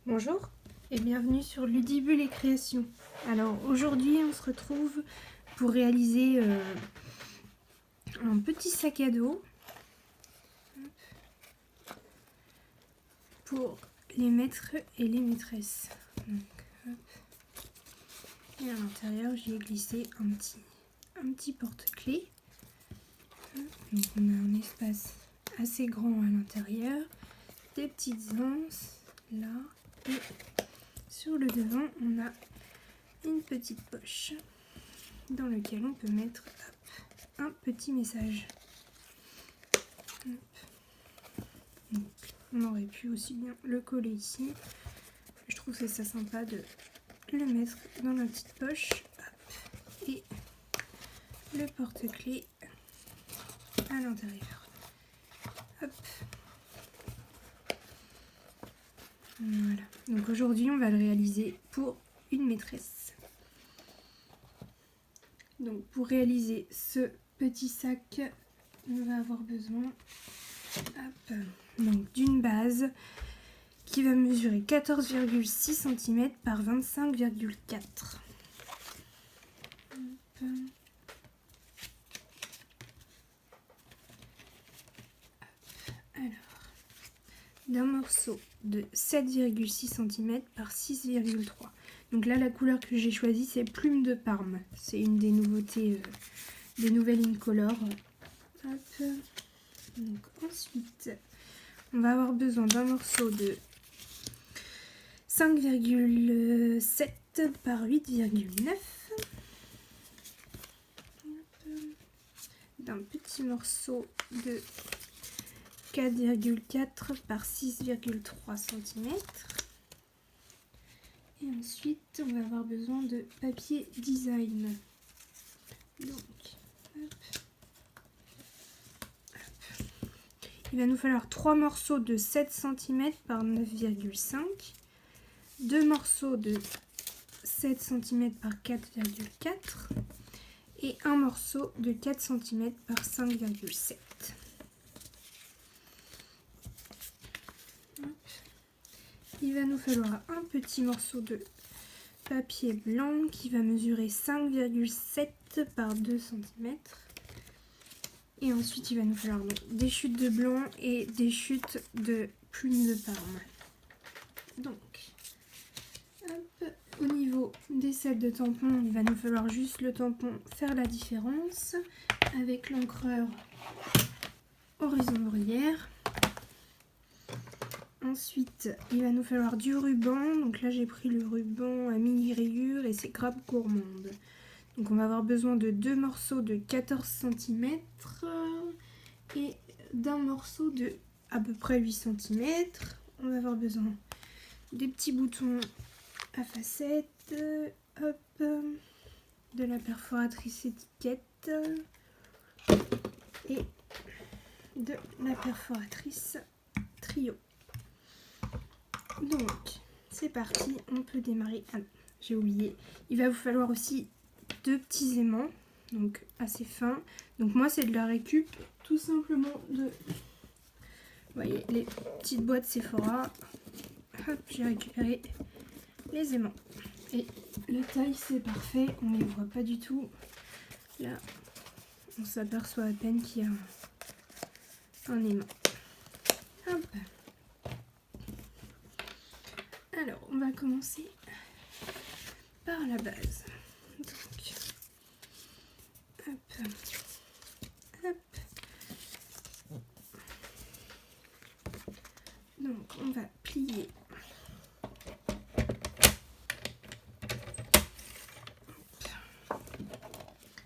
Bonjour et bienvenue sur Ludibule et Création. Alors aujourd'hui on se retrouve pour réaliser un petit sac à dos pour les maîtres et les maîtresses. Donc, et à l'intérieur j'y ai glissé un petit porte-clés. Donc on a un espace assez grand à l'intérieur, des petites anses là et sur le devant on a une petite poche dans laquelle on peut mettre un petit message. Donc, on aurait pu aussi bien le coller ici. Je trouve que c'est sympa de le mettre dans la petite poche. Et le porte-clés à l'intérieur. Voilà. Donc aujourd'hui on va le réaliser pour une maîtresse. Donc pour réaliser ce petit sac, on va avoir besoin donc d'une base qui va mesurer 14,6 cm par 25,4 cm. Alors, d'un morceau de 7,6 cm par 6,3 cm. Donc là, la couleur que j'ai choisie, c'est Plume de Parme. C'est une des nouveautés des nouvelles Incolor. Hop. Donc ensuite, on va avoir besoin d'un morceau de 5,7 par 8,9. D'un petit morceau de 4,4 par 6,3 cm. Et ensuite, on va avoir besoin de papier design. Donc, hop. Il va nous falloir 3 morceaux de 7 cm par 9,5, 2 morceaux de 7 cm par 4,4 et un morceau de 4 cm par 5,7. Il va nous falloir un petit morceau de papier blanc qui va mesurer 5,7 par 2 cm. Et ensuite, il va nous falloir des chutes de blanc et des chutes de Plume de Parme. Donc, hop, au niveau des sets de tampons, il va nous falloir juste le tampon faire la différence avec l'encreur horizon-bruyère. Ensuite, il va nous falloir du ruban. Donc là, j'ai pris le ruban à mini rayures et c'est Grappe Gourmande. Donc on va avoir besoin de 2 morceaux de 14 cm et d'un morceau de à peu près 8 cm. On va avoir besoin des petits boutons à facettes, hop, de la perforatrice étiquette et de la perforatrice trio. Donc c'est parti, on peut démarrer. Ah, j'ai oublié, il va vous falloir aussi 2 petits aimants, donc assez fins. Donc moi c'est de la récup, tout simplement de, vous voyez, les petites boîtes Sephora. Hop, j'ai récupéré les aimants. Et la taille c'est parfait, on les voit pas du tout. Là, on s'aperçoit à peine qu'il y a un aimant. Hop. Alors, on va commencer par la base. Donc, hop, hop. Donc, on va plier.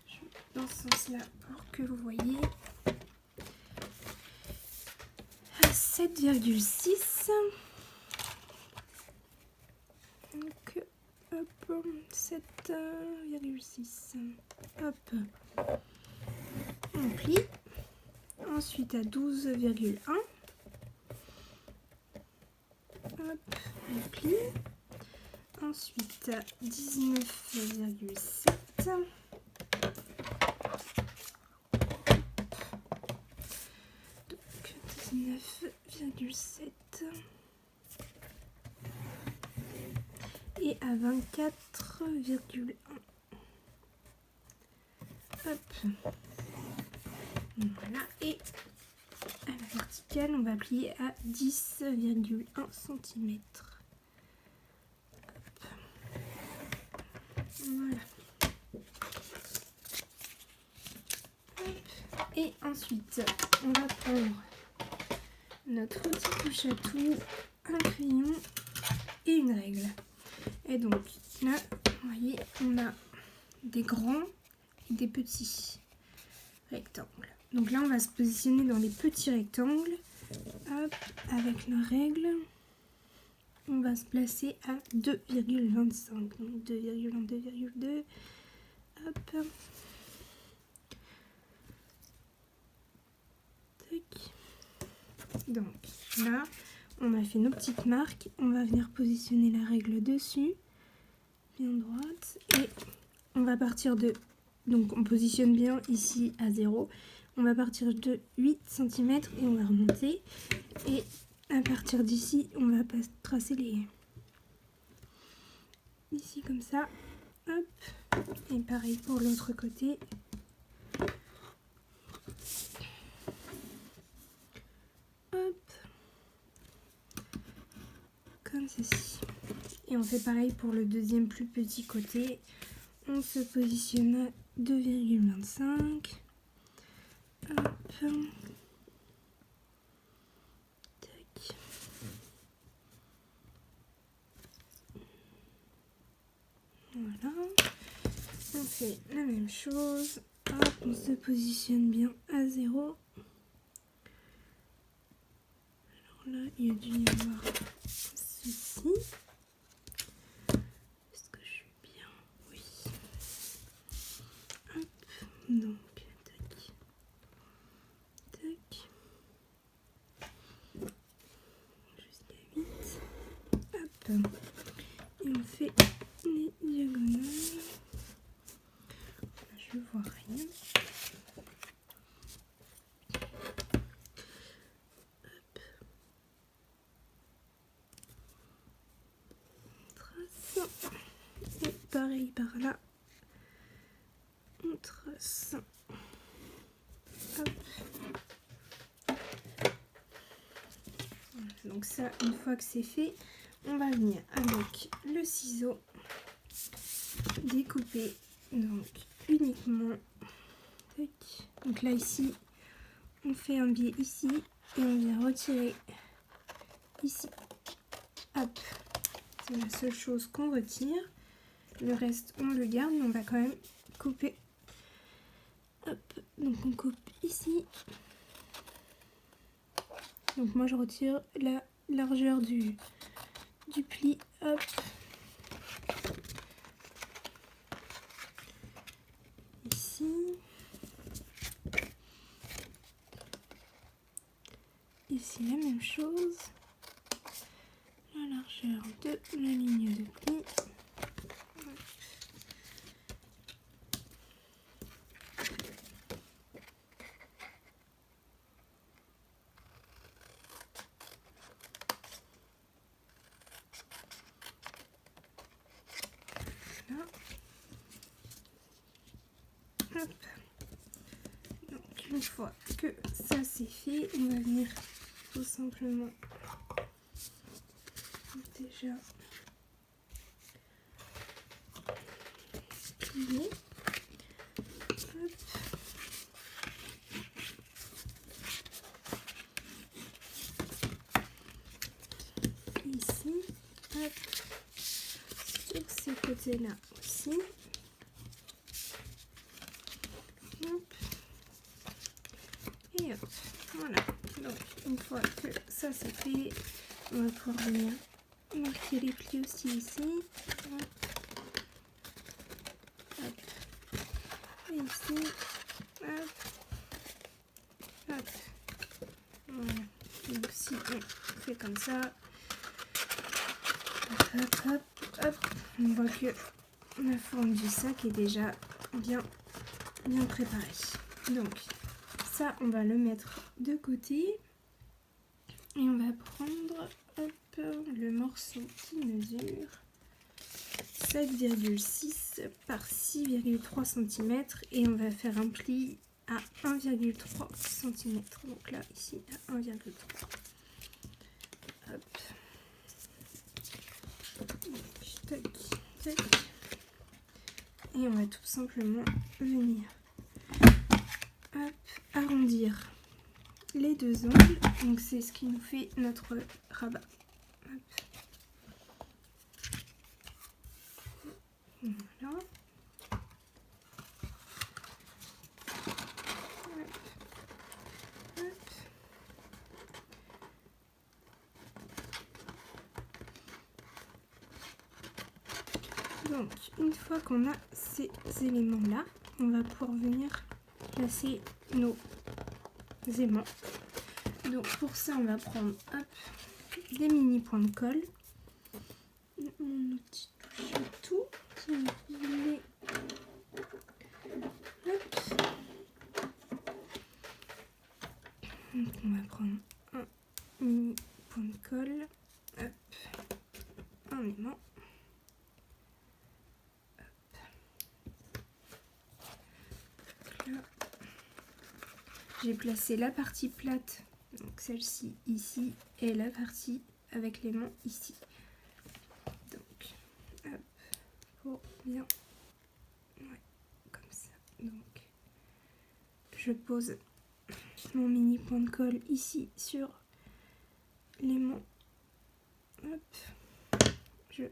Je vais dans ce sens-là pour que vous voyez. À 7,6. Donc, hop, 7,6. Hop. On plie. Ensuite à 12,1. Hop, on plie. Ensuite à 19,7. Donc 19,7. à 24,1. Hop. Voilà. Et à la verticale, on va plier à 10,1 cm. Voilà. Hop. Et ensuite, on va prendre notre outil touche à tout, un crayon et une règle. Et donc là, vous voyez, on a des grands et des petits rectangles. Donc là, on va se positionner dans les petits rectangles. Hop, avec la règle, on va se placer à 2,25. Donc 2,1, 2,2. Hop. Tac. Donc là, on a fait nos petites marques. On va venir positionner la règle dessus, bien droite. Et on va partir de... Donc on positionne bien ici à 0. On va partir de 8 cm et on va remonter. Et à partir d'ici, on va tracer les... Ici comme ça. Hop. Et pareil pour l'autre côté. Hop. Comme ceci. Et on fait pareil pour le deuxième plus petit côté. On se positionne à 2,25. Hop. Tac. Voilà. On fait la même chose. Hop, on se positionne bien à 0. Alors là, il y a dû y avoir ceci. Est-ce que je suis bien? Oui. Hop. Donc, tac. Tac. Jusqu'à 8. Hop. Et on fait les diagonales. Je vois rien. Hop. On trace. Et pareil par là. On trace. Hop. Voilà. Donc ça, une fois que c'est fait, on va venir avec le ciseau découper donc uniquement. Tac. Donc là ici, on fait un biais ici et on vient retirer ici. Hop. C'est la seule chose qu'on retire. Le reste, on le garde, mais on va quand même couper. Hop. Donc on coupe ici. Donc moi je retire la largeur du pli. Hop. Ici. Ici la même chose. La largeur de la ligne de pli. Voilà. Hop. Donc une fois que ça c'est fait, on va venir tout simplement déjà plier. Hop. Ici, hop. Sur ces côtés-là aussi. Hop. Et hop. Voilà. Donc une fois que ça c'est fait, on va pouvoir venir marquer les plis aussi ici. Hop. Hop. Et ici. Hop. Hop. Voilà. Donc si on fait comme ça, hop, hop, hop, on voit que la forme du sac est déjà bien préparée. Donc ça, on va le mettre de côté et on va prendre hop, le morceau qui mesure. 7,6 par 6,3 cm et on va faire un pli à 1,3 cm. Donc là, ici, à 1,3. Hop. Donc, tac, tac. Et on va tout simplement venir arrondir les deux angles. Donc c'est ce qui nous fait notre rabat. Hop. Voilà. Donc, une fois qu'on a ces éléments-là, on va pouvoir venir placer nos aimants. Donc, pour ça, on va prendre des mini points de colle. Mon outil touche à tout. Donc, on va prendre un mini point de colle. Hop. Un aimant. J'ai placé la partie plate, donc celle-ci ici, et la partie avec l'aimant ici. Donc, hop, pour bien, ouais, comme ça. Donc, je pose mon mini point de colle ici sur l'aimant. Hop, je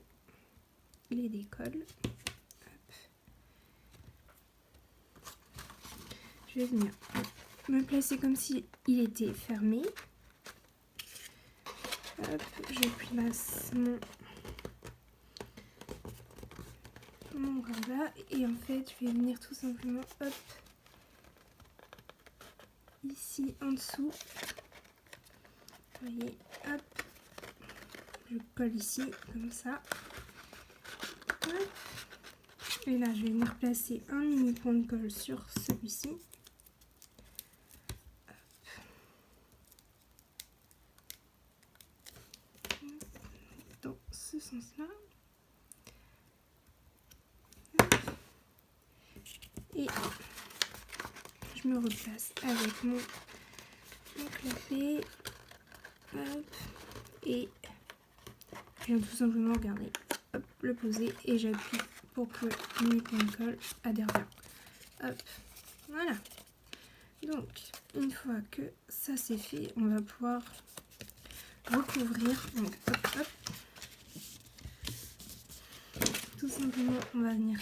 les décolle. Hop. Je vais venir me placer comme si il était fermé. Hop, je place mon rabat et en fait je vais venir tout simplement hop ici en dessous. Vous voyez, hop, je colle ici comme ça. Hop. Et là je vais venir placer un mini point de colle sur celui-ci. Dans ce sens-là. Et je me replace avec mon clapet. Hop. Et je viens tout simplement regarder. Hop, le poser et j'appuie pour que le mini point de colle adhère bien. Hop. Voilà. Donc, une fois que ça c'est fait, on va pouvoir recouvrir. Donc, hop, hop. Tout simplement, on va venir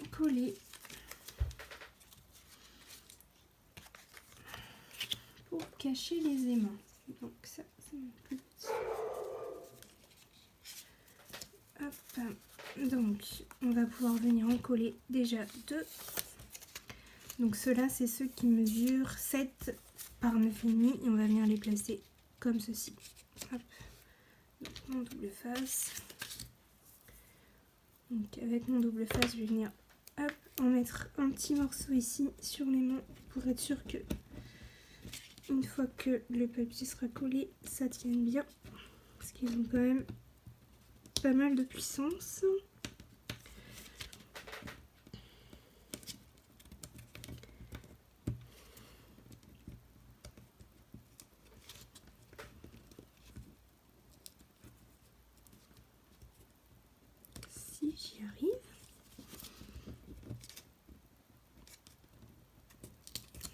coller pour cacher les aimants. Donc, ça, c'est mon plus petit. Hop. Donc, on va pouvoir venir en coller déjà deux. Donc, ceux-là, c'est ceux qui mesurent 7 par 9,5 et on va venir les placer comme ceci. Hop. Donc, mon double face. Donc avec mon double face, je vais venir hop, en mettre un petit morceau ici sur les mains pour être sûr que une fois que le papier sera collé, ça tienne bien. Parce qu'ils ont quand même pas mal de puissance. Si j'y arrive.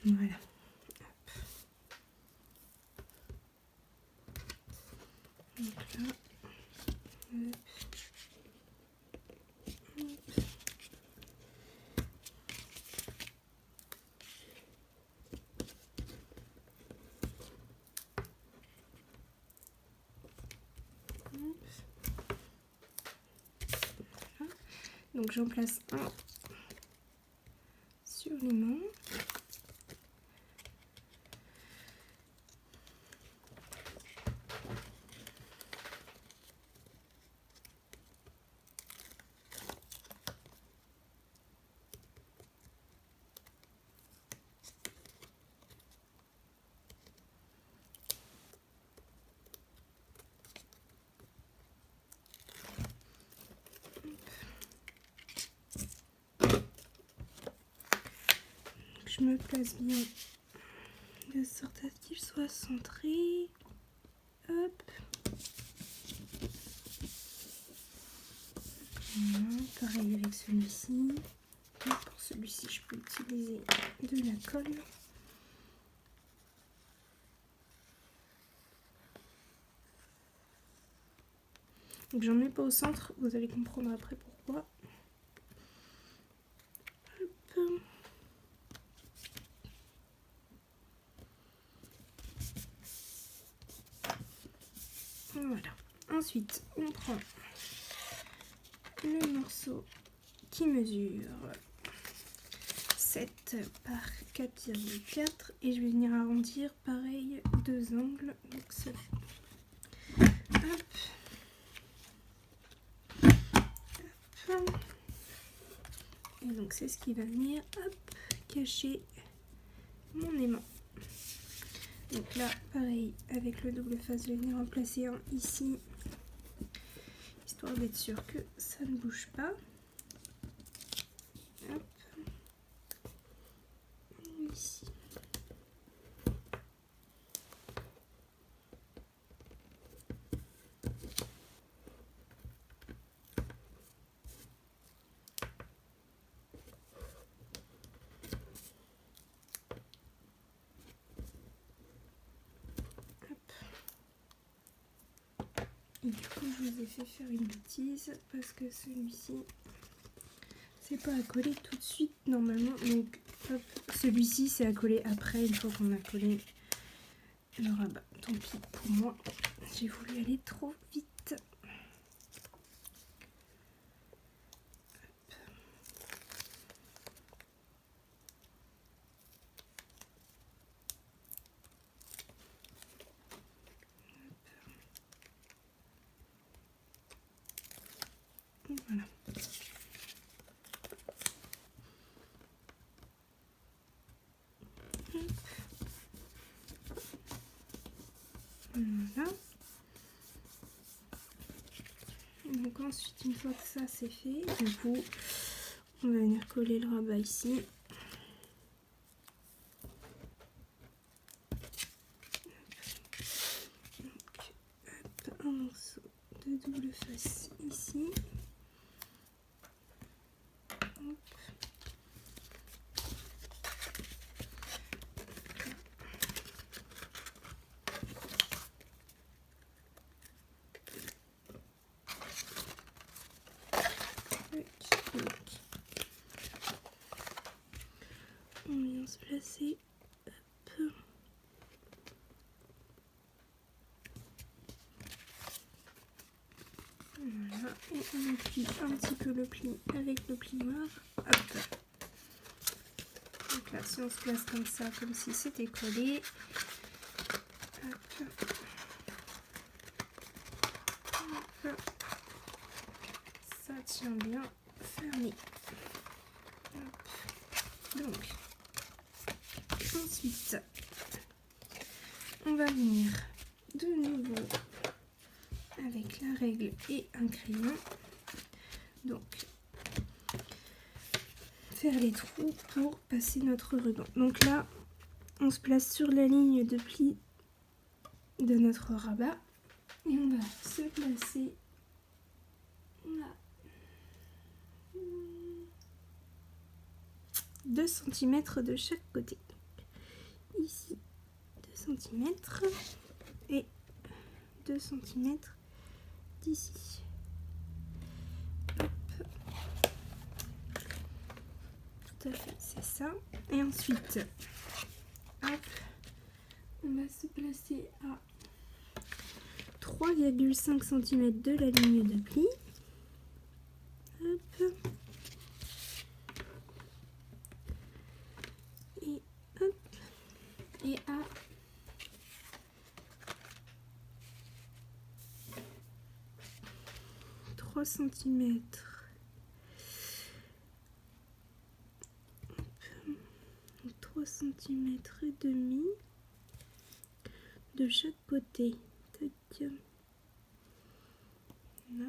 Voilà. Hop. Donc là, hop. Voilà. Donc j'en place un sur les mains. je me place bien de sorte à ce qu'il soit centré. Hop. Voilà, pareil avec celui-ci. Pour celui-ci, je peux utiliser de la colle. Donc j'en mets pas au centre, vous allez comprendre après pourquoi. Hop. Voilà. Ensuite, on prend le morceau qui mesure 7 par 4,4 et je vais venir arrondir pareil 2 angles. Donc ça fait hop. Hop. Et donc c'est ce qui va venir hop, cacher mon aimant. Donc là pareil avec le double face je vais venir en placer un ici histoire d'être sûr que ça ne bouge pas. Hop. Ici. Et du coup je vous ai fait faire une bêtise parce que celui-ci c'est pas à coller tout de suite normalement, donc hop, celui-ci c'est à coller après une fois qu'on a collé le rabat. Tant pis pour moi, j'ai voulu aller trop vite. Voilà. Voilà. Donc ensuite, une fois que ça c'est fait, du coup, on va venir coller le rabat ici. Donc, hop, un morceau de double face ici. Hop. On vient se placer. Hop. Voilà. Et on appuie un petit peu le pli avec le plioir. Hop. Donc là, si on se place comme ça, comme si c'était collé. Hop. Hop. Ça tient bien fermé. Hop. Donc, ensuite, on va venir de nouveau avec la règle et un crayon. Donc, faire les trous pour passer notre ruban. Donc là, on se place sur la ligne de pli de notre rabat et on va se placer là 2 cm de chaque côté. Donc, ici 2 cm et 2 cm d'ici. Tout à fait, c'est ça. Et ensuite, hop, on va se placer à 3,5 cm de la ligne de pli. Hop. Et hop. Et à 3 cm. 3 cm et demi de chaque côté. Tac. Là.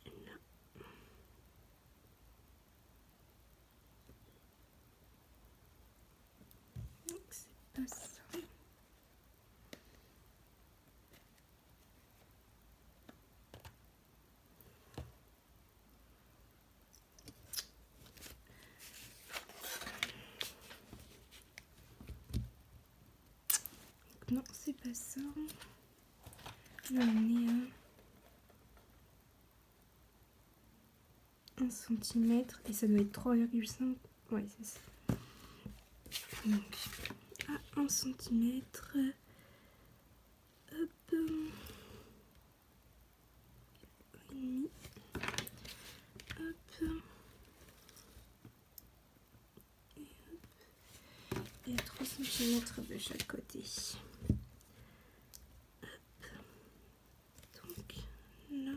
Là. passe. Non, c'est pas ça. Je vais amener à 1 cm et ça doit être 3,5. Ouais, c'est ça. Donc, à 1 cm. Hop. Et demi. Hop. Et à 3 cm de chaque côté. Donc là.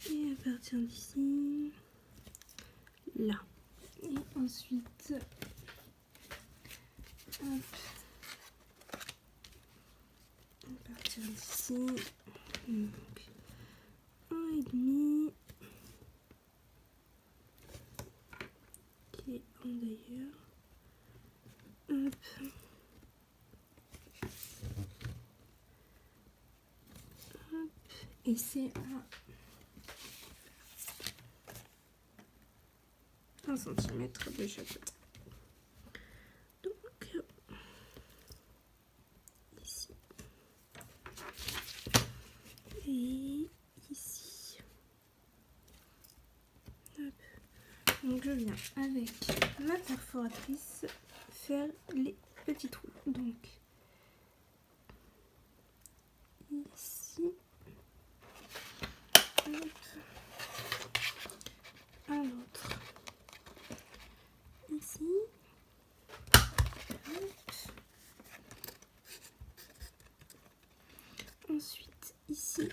Et à partir d'ici, là. Et ensuite, hop, à partir d'ici, donc 1,5 qui est en d'ailleurs. Hop. Hop. Et c'est à 1 cm de chaque côté. Donc, ici. Et ici. Hop. Donc je viens avec ma perforatrice faire les petits trous. Donc ici, hop, un autre ici, hop. Ensuite ici.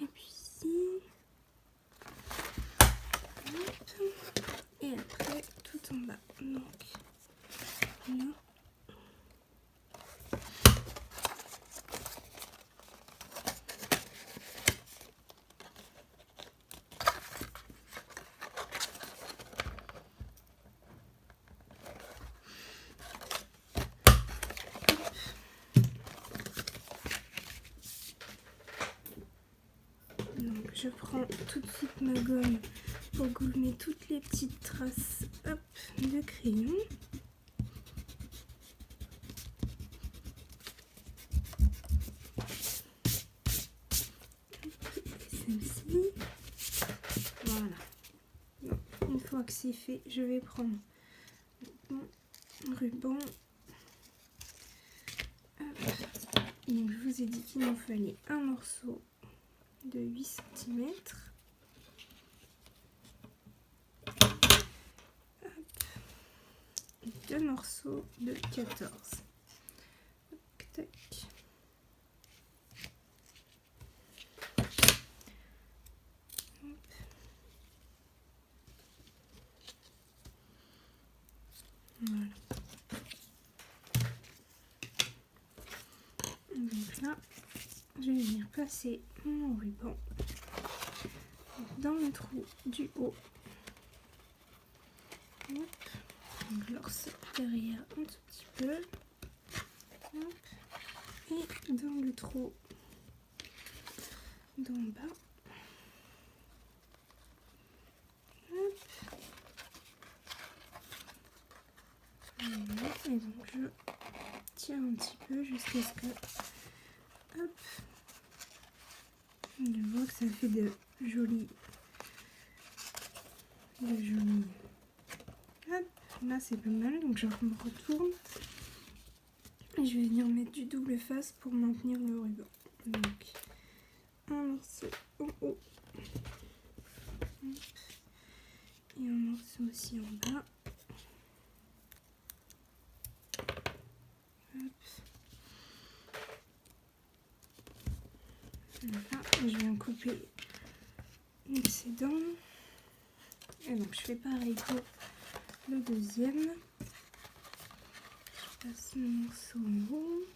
Et puis ici. Hop. Et après tout en bas. Donc là. Donc je prends tout de suite ma gomme pour gommer toutes les petites traces, hop, de crayon. Et celle-ci. Voilà. Donc, une fois que c'est fait, je vais prendre mon ruban. Hop. Donc je vous ai dit qu'il m'en fallait un morceau de 8 cm. Et 2 morceaux de 14. Tac. Voilà. Donc là, je vais venir placer mon ruban dans le trou du haut. Hop. Donc je le resserre derrière un tout petit peu. Hop. Et dans le trou d'en bas. Hop. Voilà. Et donc je tire un petit peu jusqu'à ce que, hop, je vois que ça fait de jolis, hop, là c'est pas mal, donc je me retourne et je vais venir mettre du double face pour maintenir le ruban. Donc un morceau en haut, hop, et un morceau aussi en bas. Voilà, je viens couper l'excédent. Et donc je fais pareil pour le deuxième. Je passe le morceau en haut.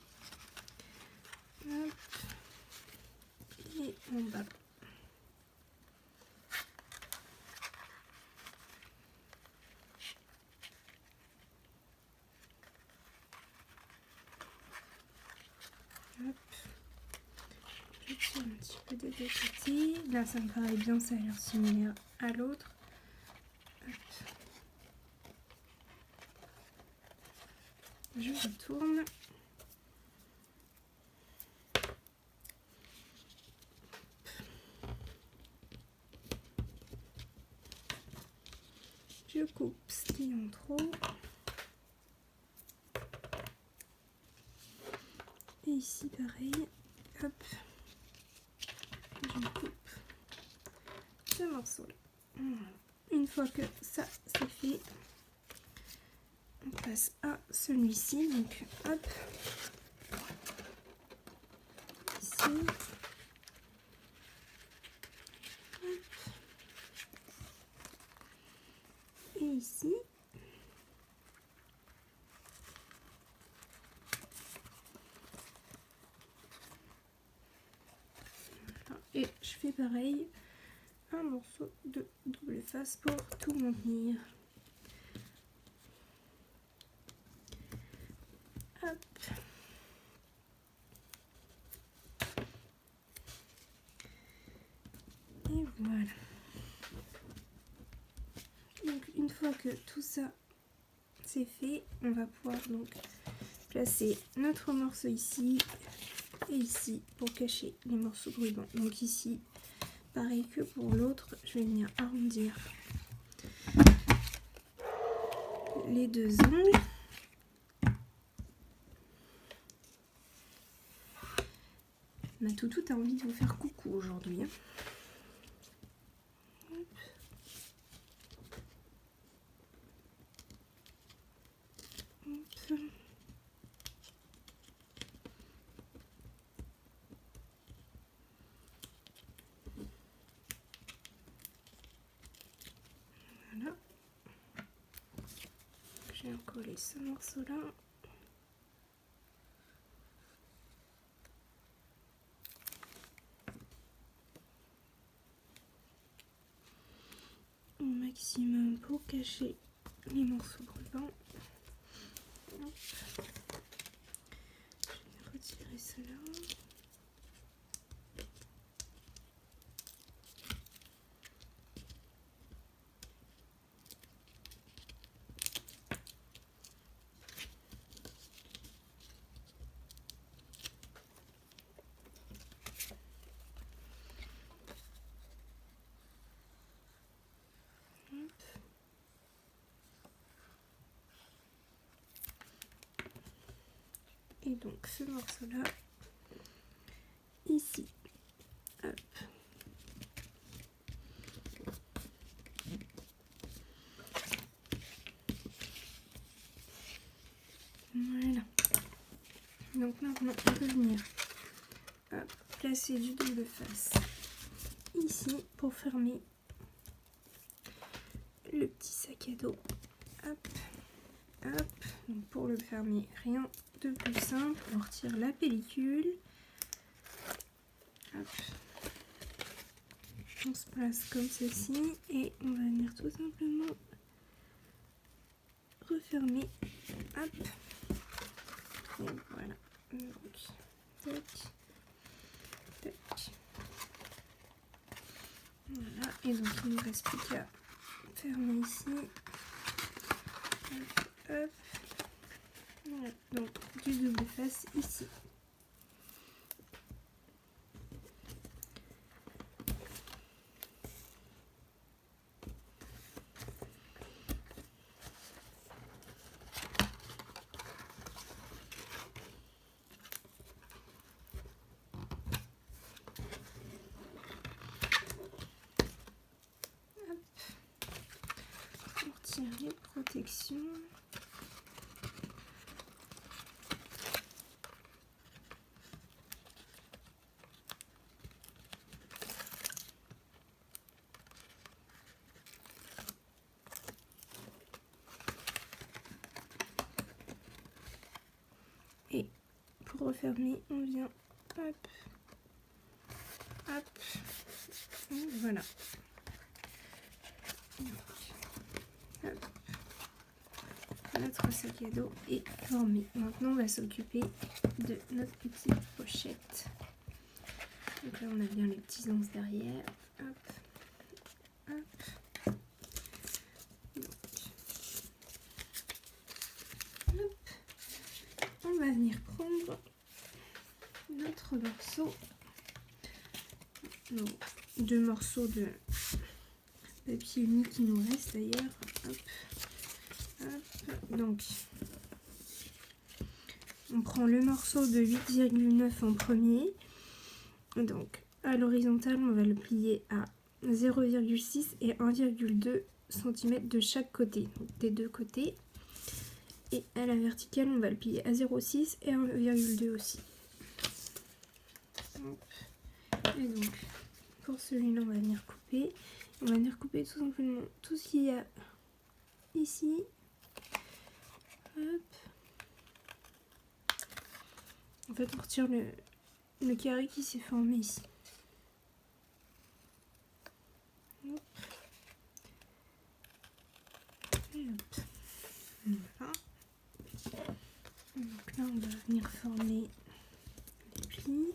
Hop. Et en bas. des deux côtés. Là, ça me paraît bien, ça a l'air similaire à l'autre. Je retourne. Je coupe ce qui est en trop. Et ici, pareil. Hop. Je coupe ce morceau-là. Voilà. Une fois que ça c'est fait, on passe à celui-ci. Donc, hop. Ici. Hop. Et ici. Et je fais pareil, un morceau de double face pour tout maintenir. Hop. Et voilà. Donc une fois que tout ça c'est fait, on va pouvoir donc placer notre morceau ici et ici pour cacher les morceaux de ruban. Donc ici, pareil que pour l'autre, je vais venir arrondir les deux angles. Ma toutoute a envie de vous faire coucou aujourd'hui. Voilà. Je vais coller ce morceau-là. Au maximum pour cacher les morceaux de ruban. Je vais retirer cela. Et donc ce morceau-là, ici, hop. Voilà. Donc maintenant, on peut venir placer du double face ici pour fermer le petit sac à dos. Hop, hop. Donc pour le fermer, rien de plus simple. On retire la pellicule. Hop. On se place comme ceci et on va venir tout simplement refermer. Hop. Et voilà. Donc, tac, tac. Voilà. Et donc il ne nous reste plus qu'à fermer ici. Hop, hop. Voilà. Donc du double face ici. Les protections. Et pour refermer, on vient hop, hop, voilà. Notre sac à dos est formé. Maintenant, on va s'occuper de notre petite pochette. Donc là on a bien les petits anses derrière. Hop, hop. Donc, hop. On va venir prendre notre morceau. Donc, 2 morceaux de papier uni qui nous reste d'ailleurs. Hop, hop. Donc, on prend le morceau de 8,9 en premier. Donc, à l'horizontale, on va le plier à 0,6 et 1,2 cm de chaque côté, donc des deux côtés. Et à la verticale, on va le plier à 0,6 et 1,2 aussi. Et donc, pour celui-là, on va venir couper. On va venir couper tout simplement tout ce qu'il y a ici. Hop. En fait, on retire le carré qui s'est formé ici. Hop. Et hop. Voilà. Donc là, on va venir former les plis.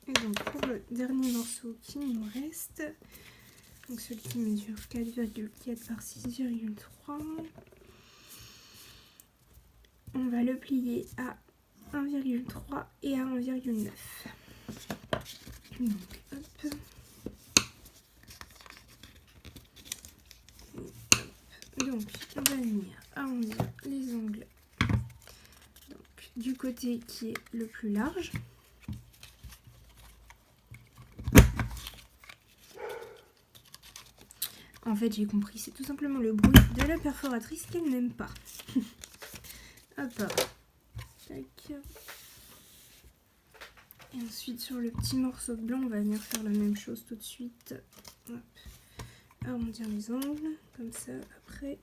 Et donc pour le dernier morceau qui nous reste, donc celui qui mesure 4,4 par 6,3, on va le plier à 1,3 et à 1,9. Donc hop. Donc on va venir arrondir les angles donc, du côté qui est le plus large. En fait, j'ai compris, c'est tout simplement le bruit de la perforatrice qu'elle n'aime pas. Hop, hop. Tac. Et ensuite, sur le petit morceau de blanc, on va venir faire la même chose tout de suite. Hop. Arrondir les angles, comme ça, après.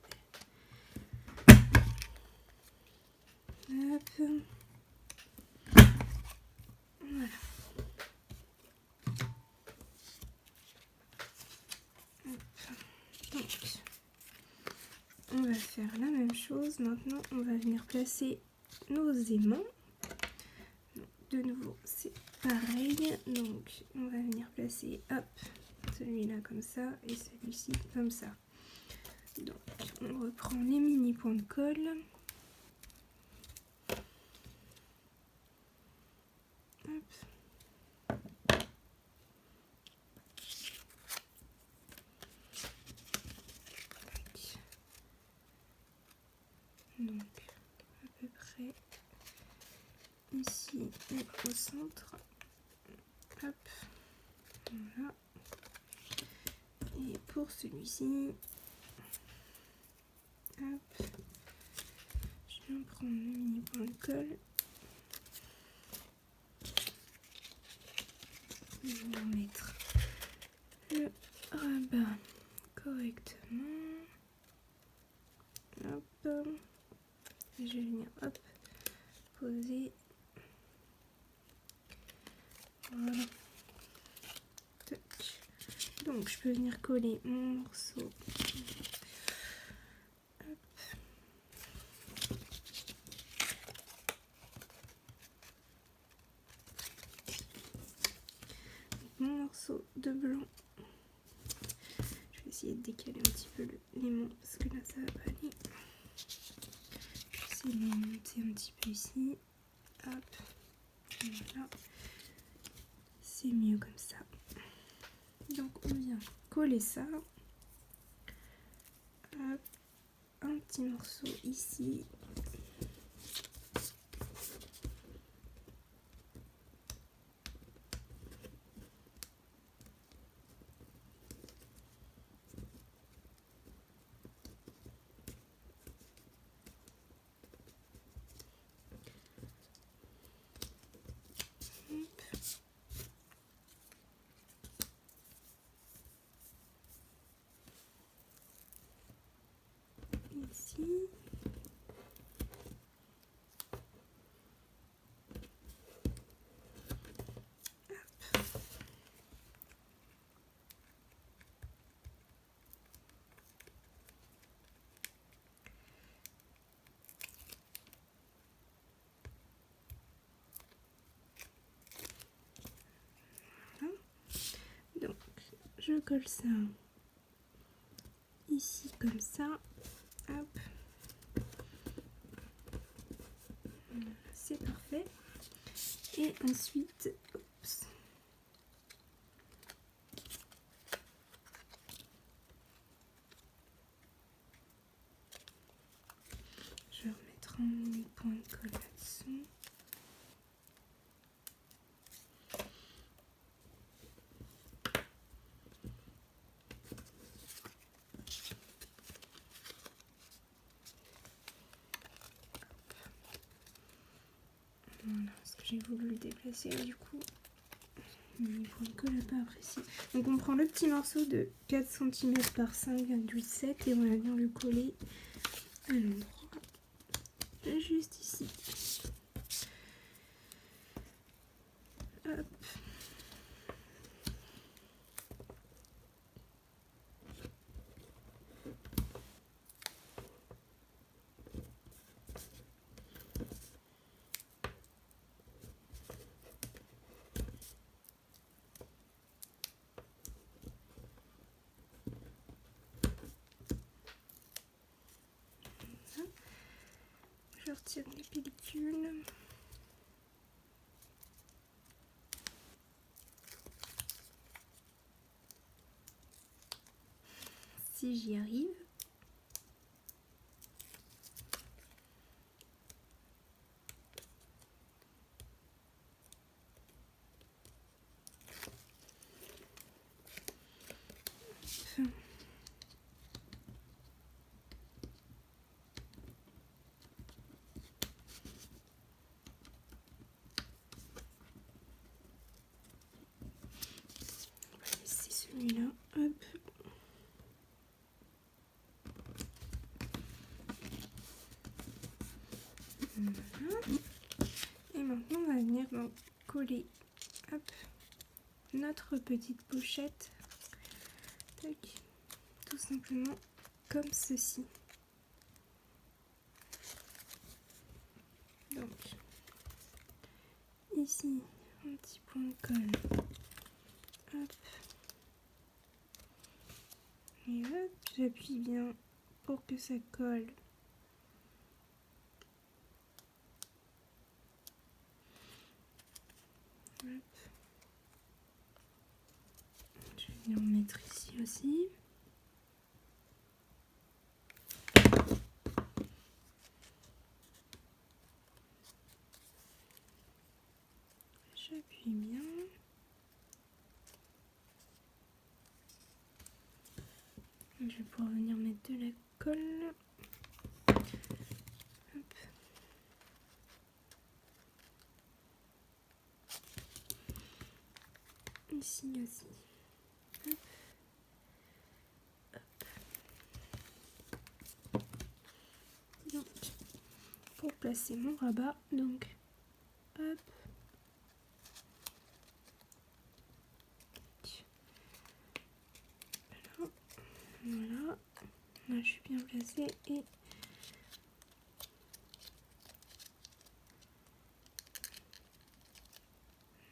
Hop. Voilà. Donc, on va faire la même chose. Maintenant, on va venir placer nos aimants. Donc, de nouveau, c'est pareil. Donc, on va venir placer, hop, celui-là comme ça et celui-ci comme ça. Donc, on reprend les mini points de colle. Hop. Donc, à peu près ici et au centre. Hop. Voilà. Et pour celui-ci, hop, je vais prendre le mini point de colle. Je vais en mettre le rabat correctement. Hop. Et je vais venir, hop, poser. Voilà. Tac. Donc je peux venir coller mon morceau. Mon morceau de blanc. Je vais essayer de décaler un petit peu l'aimant parce que là ça va pas aller. Je vais essayer de le monter un petit peu ici. Hop. Voilà. C'est mieux comme ça. Donc on vient coller ça. Hop. Un petit morceau ici. Ici. je colle ça ici comme ça. Hop. C'est parfait. Et ensuite, oups, je vais remettre un point de colle là-dessous. Voilà, parce que j'ai voulu le déplacer du coup. Le point de colle n'a pas apprécié. Donc on prend le petit morceau de 4 cm par 5,7 et on va venir le coller à l'endroit juste ici. Hop. Je retire les pellicules. Si j'y arrive. C'est celui-là. Hop. Voilà. Et maintenant on va venir donc coller, hop, notre petite pochette. Tac. Tout simplement comme ceci. Donc ici un petit point de colle. Hop. Et hop, j'appuie bien pour que ça colle. Hop. Je vais venir en mettre ici aussi. J'appuie bien. Je vais pouvoir venir mettre de la colle. Hop. Ici aussi. Hop. Hop. Donc, pour placer mon rabat, donc, hop. Voilà, là je suis bien placée et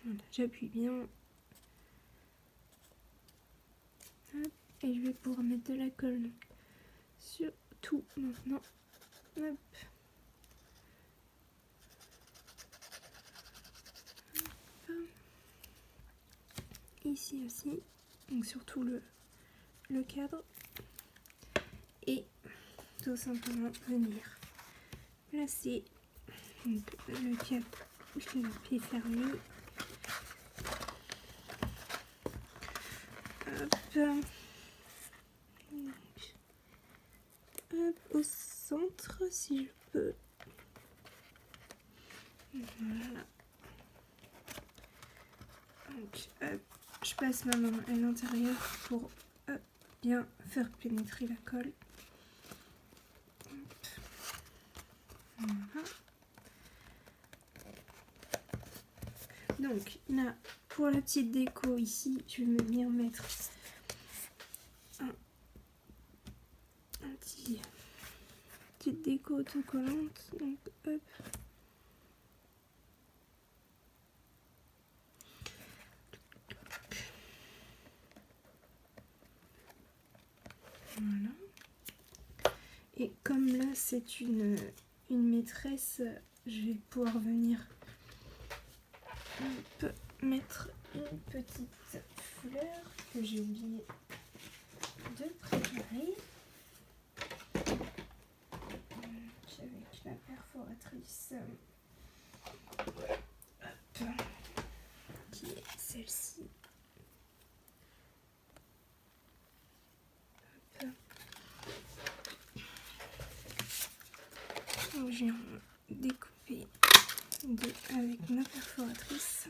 voilà, j'appuie bien. Hop, et je vais pouvoir mettre de la colle sur tout maintenant. Hop. Hop. Ici aussi, donc surtout le cadre. Et tout simplement venir placer donc, le pied fermé. Hop. Donc, hop, au centre si je peux. Voilà. Donc, hop, je passe ma main à l'intérieur pour bien faire pénétrer la colle. Hop. Voilà. Donc là, pour la petite déco ici, je vais venir mettre un petite déco autocollante. Donc hop. Voilà. Et comme là c'est une maîtresse, je vais pouvoir venir mettre une petite fleur que j'ai oublié de préparer. Avec la perforatrice qui est celle-ci. Donc j'ai découpé avec ma perforatrice.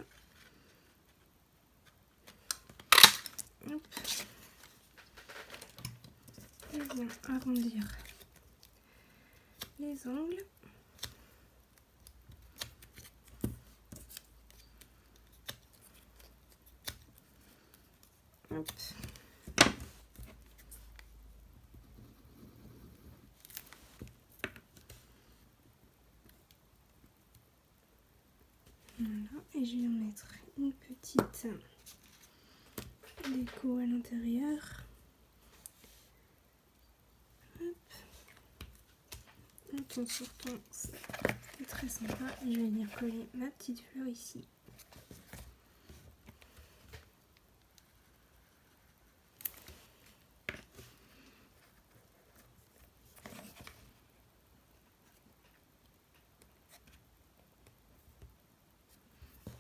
Hop. Je viens arrondir les angles. Hop. Voilà, et je vais mettre une petite déco à l'intérieur. En sortant, c'est très sympa. Et je vais venir coller ma petite fleur ici.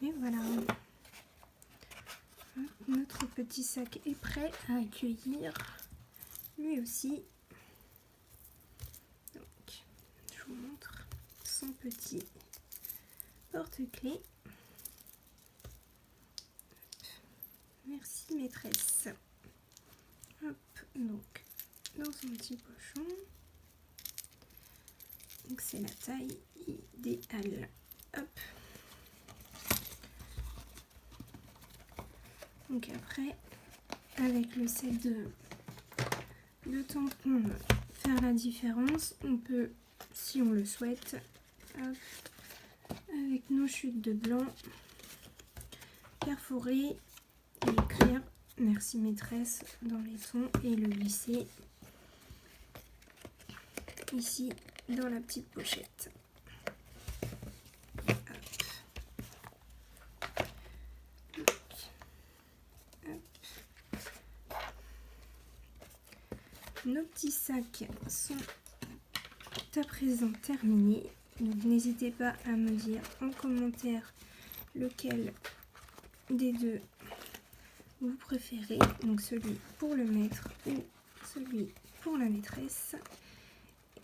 Et voilà. Notre petit sac est prêt à accueillir lui aussi. Donc, je vous montre son petit porte-clés. Merci maîtresse. Hop, donc dans son petit pochon. Donc c'est la taille idéale. Hop. Donc après, avec le set de tampons, faire la différence. On peut, si on le souhaite, hop, avec nos chutes de blanc, perforer et écrire merci maîtresse dans les tons et le glisser ici dans la petite pochette. Nos petits sacs sont à présent terminés. Donc n'hésitez pas à me dire en commentaire lequel des deux vous préférez. Donc celui pour le maître ou celui pour la maîtresse.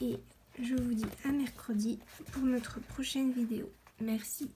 Et je vous dis à mercredi pour notre prochaine vidéo. Merci.